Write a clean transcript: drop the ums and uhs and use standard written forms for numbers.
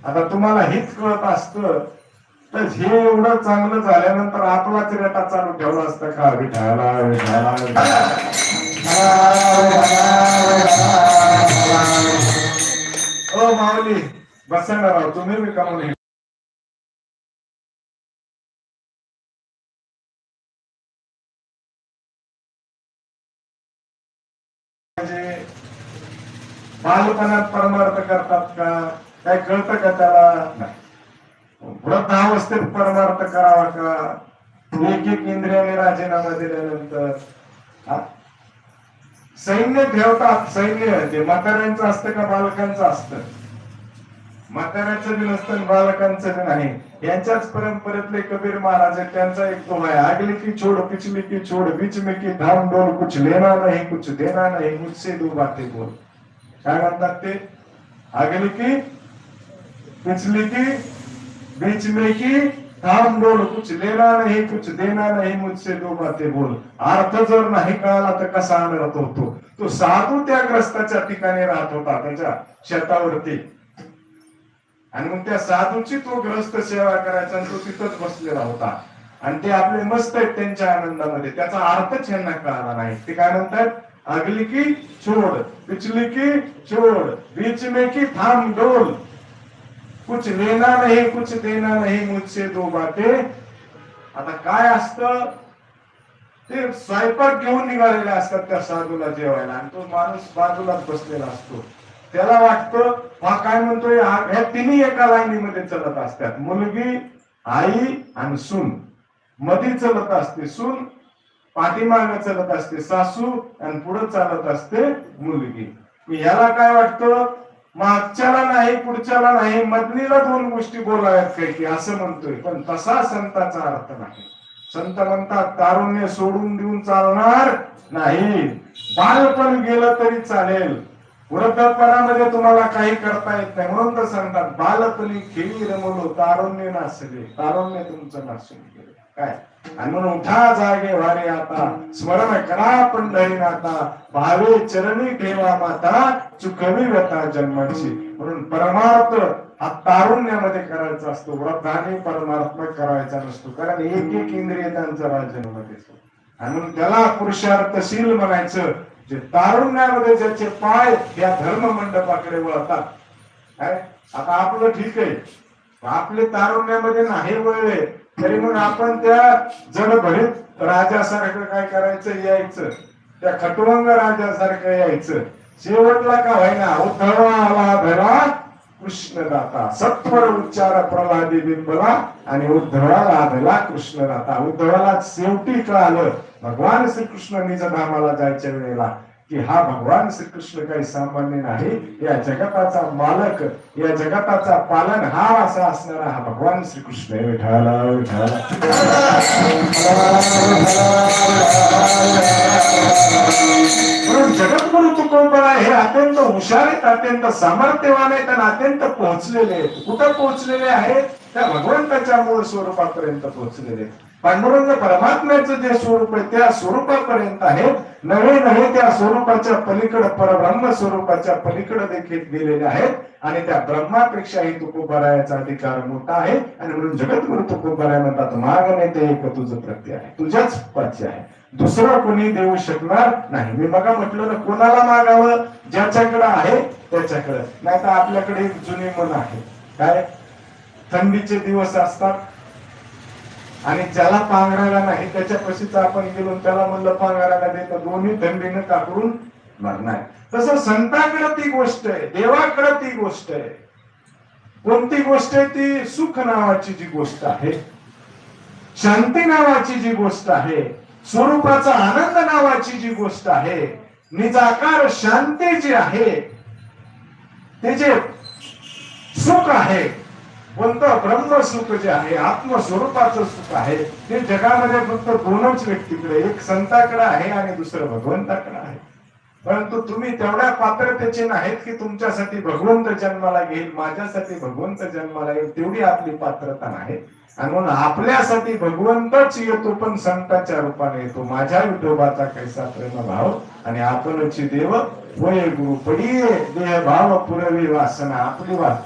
आता तुम्हाला हेच कळत असतं तर हे एवढं चांगलं झाल्यानंतर आपलाच रेटा चालू ठेवला असतं का विठाला विठाला ओ माऊली बसा ना राव, तुम्ही बी कमवून बालपणात परमार्थ करतात का काय कळतं का त्याला? नाही. वृद्धावस्थेत परमार्थ करावा का? एक एक इंद्रियाने राजीनामा दिल्यानंतर सैन्य ठेवतात. सैन्य ते म्हाताऱ्यांचं असतं का बालकांचं असतं? म्हाताऱ्याचं बी नसतं, बालकांचं बी नाही. यांच्याच परंपरेतले कबीर महाराज आहेत, त्यांचा एक दोहा आहे, आगली की छोड़ पिछली की छोड़ बीच में की धाम डोल, कुछ लेना नहीं कुछ देना नहीं, मुझसे दो बातें बोल. काय म्हणतात ते? आगली की पिछली की बीच में की थांब डोल, कुछ लेना नहीं कुछ देना नहीं, मुझसे दो बातें बोल. अर्थ जर नाही कळाला तर कसा अनर्थ होतो? तो साधू त्या ग्रस्ताच्या ठिकाणी राहत होता, त्याच्या शेतावरती, आणि मग त्या साधूची तो ग्रस्त सेवा करायचा आणि तो तिथंच बसलेला होता. आणि ते आपले मस्त आहेत त्यांच्या आनंदामध्ये, त्याचा अर्थच यांना कळाला नाही. ते काय म्हणतात? अगली की छोड़ पिछली की छोड़ बीच में की थाम डोल, कुछ लेना नहीं कुछ देना नहीं, मुझसे दो बातें. आता काय असतं? ते स्वयंपाक घेऊन निघालेले असतात त्या साधूला जेवायला, आणि तो माणूस बाजूलाच बसलेला असतो. त्याला वाटतं हा काय म्हणतोय, ह्या तिन्ही एका लाईनीमध्ये चलत असतात. मुलगी, आई आणि सून मध्ये चलत असते, सून पाठीमागे चलत असते सासू, आणि पुढे चालत असते मुलगी. याला काय वाटतं, मागच्याला नाही पुढच्याला नाही, मधलीला दोन गोष्टी बोलाव्यात काही की असं म्हणतोय. पण तसा संताचा अर्थ नाही. संत म्हणतात तारुण्य सोडून देऊन चालणार नाही, बालपण गेलं तरी चालेल, वृद्धपणामध्ये तुम्हाला काही करता येत नाही. म्हणून तर सांगतात बालपणी खेळी रमलो तारुण्य नासले, तारुण्य तुमचं नासून गेले काय. आणि म्हणून उठा जागे वारे आता, स्मरण करा पंढरीनाथा, भावे चरणी ठेवा माता, चुकवी व्यथा जन्माची. म्हणून परमार्थ हा तारुण्यामध्ये करायचा असतो, वृद्धाने परमार्थ करायचा नसतो. कारण एक एक इंद्रिय त्यांचा राज्यामध्ये असतो. आणि म्हणून त्याला पुरुषार्थशील म्हणायचं, जे तारुण्यामध्ये ज्याचे पाय या धर्म मंडपाकडे वळतात. आता आपलं ठीक आहे, आपले तारुण्यामध्ये नाही वळले तरी मग आपण त्या जडभरीत राजासारखं काय करायचं, यायचं त्या खटवंग राजासारखं यायचं. शेवटला का व्हायना उद्धवाला धरा कृष्णदाता, सत्वर उच्चार प्रल्हादी बिंबला, आणि उद्धवाला आधला कृष्णदाता. उद्धवाला शेवटी कळालं भगवान श्रीकृष्ण निज धामाला जायच्या वेळेला की हा भगवान श्रीकृष्ण काही सामान्य नाही, या जगताचा मालक, या जगताचा पालनहार असा असणारा हा भगवान श्रीकृष्ण विठाला विठाला. म्हणून जगद्गुरु तुकोबरा हे अत्यंत हुशार आहेत, अत्यंत सामर्थ्यवान आहेत आणि अत्यंत पोहोचलेले आहेत. कुठं पोहोचलेले आहेत? त्या भगवंताच्या मूळ स्वरूपापर्यंत पोहोचलेले आहेत. पांडुरंग परमात्म्याचं जे स्वरूप आहे त्या स्वरूपापर्यंत आहेत. नवे नवे त्या स्वरूपाच्या पलीकडे, परब्रह्म स्वरूपाच्या पलीकडे देखील गेलेले आहेत. आणि त्या ब्रह्मापेक्षाही तुकोबरायाचा अधिकार मोठा आहे. आणि म्हणून जगद्गुरु तुकोबराय म्हणतात मागणे ते एक तुझं प्रत्य आहे, तुझ्याच पाची आहे, दुसरं कोणी देऊ शकणार नाही. मी बघा म्हटलं ना, कोणाला मागावं? ज्याच्याकडे आहे त्याच्याकडे. नाही तर आपल्याकडे एक जुनी मन आहे, काय थंडीचे दिवस असतात आणि ज्याला पांघरायला नाही त्याच्यापाशीच आपण गेलो, त्याला म्हणलं पांघरायला देत, दोन्ही थंडीनं काकडून मरणार. तसं संताकडे ती गोष्ट आहे, देवाकडे ती गोष्ट आहे. कोणती गोष्ट आहे ती? सुख नावाची जी गोष्ट आहे, शांती नावाची जी गोष्ट आहे, स्वरूपाचा आनंद नावाची जी गोष्ट आहे, निजाकार शांती जी आहे, ते जे सुख आहे, कोणतं ब्रह्मसुख जे आहे, आत्मस्वरूपाचं सुख आहे, ते जगामध्ये फक्त दोनच व्यक्तीकडे, एक संताकडे आहे आणि दुसरं भगवंताकडे आहे. परंतु तुम्ही तेवढ्या पात्रतेचे नाहीत की तुमच्यासाठी भगवंत जन्माला घेईल, माझ्यासाठी भगवंत जन्माला येईल, तेवढी आपली पात्रता नाही. आणि म्हणून आपल्यासाठी भगवंतच येतो, पण संतांच्या रूपाने येतो. माझ्या विठोबाचा कैसा प्रेम भाव, आणि आपणची देव होय गुरु पडिये देह भाव पुरवी वासना आपली वास.